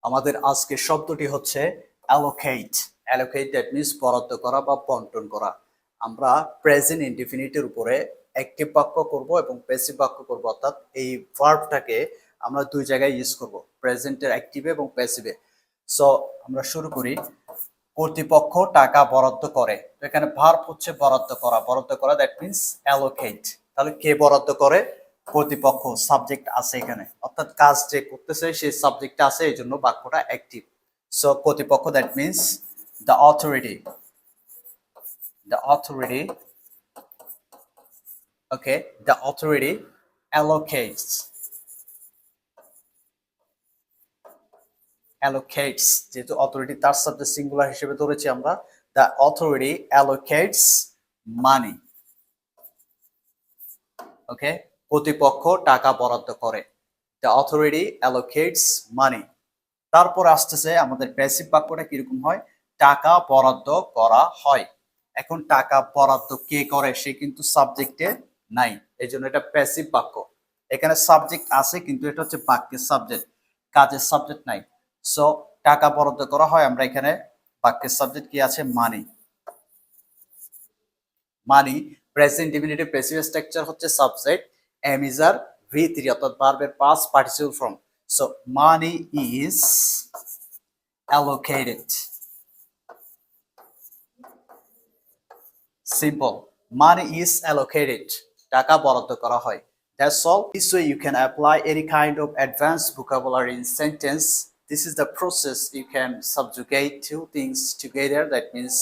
আমাদের আজকের শব্দটি হচ্ছে allocate. allocate that means বরাদ্দ করা বা বন্টন করা। আমরা প্রেজেন্ট ইনডিফিনিটের উপরে অ্যাক্টিভ বাক্য করব এবং প্যাসিভ বাক্য করব, অর্থাৎ এই ভার্বটাকে আমরা দুই জায়গায় ইউজ করব, প্রেজেন্টের অ্যাক্টিভে এবং প্যাসিভে। সো আমরা শুরু করি। কর্তৃপক্ষ টাকা বরাদ্দ করে। তো এখানে ভার্ব হচ্ছে বরাদ্দ করা। বরাদ্দ করা দ্যাট মিন্স অ্যালোকেট। তাহলে কে বরাদ্দ করে? কর্তৃপক্ষ। সাবজেক্ট আছে এখানে, অর্থাৎ কাজ যে করতেছে সেই সাবজেক্ট আছে, এই জন্য বাক্যটা অ্যাক্টিভ। সো কর্তৃপক্ষ that means the authority. The authority, okay, the authority allocates allocates, যেহেতু অথরিটি তার সাবজেক্ট সিঙ্গুলার হিসেবে ধরেছি আমরা, দ্য অথরিটি allocates money. ওকে, কর্তৃপক্ষ টাকা বরাদ্দ করে। The authority allocates money. তারপর আসতেছে আমাদের প্যাসিভ বাক্যটা কিরকম হয়? টাকা বরাদ্দ করা হয়। এখন টাকা বরাদ্দ কে করে? সে কিন্তু সাবজেক্টে নাই, এই জন্য এটা প্যাসিভ বাক্য। এখানে সাবজেক্ট আছে কিন্তু এটা হচ্ছে বাক্যের সাবজেক্ট, কাজের সাবজেক্ট নাই। সো টাকা বরাদ্দ করা হয়, আমরা এখানে বাক্যের সাবজেক্ট কি আছে? মানি। মানি প্রেজেন্ট ইনডিফিনিটিভ প্যাসিভ স্ট্রাকচার হচ্ছে সাবজেক্ট, এম ইজ আর ভি3 অর্থাৎ ভার্বের past participle form. So money is allocated. Simple. Money is allocated. টাকা বরাদ্দ করা হয়। That's all. This way you can apply any kind of advanced vocabulary in sentence. This is the process you can subjugate two things together. That means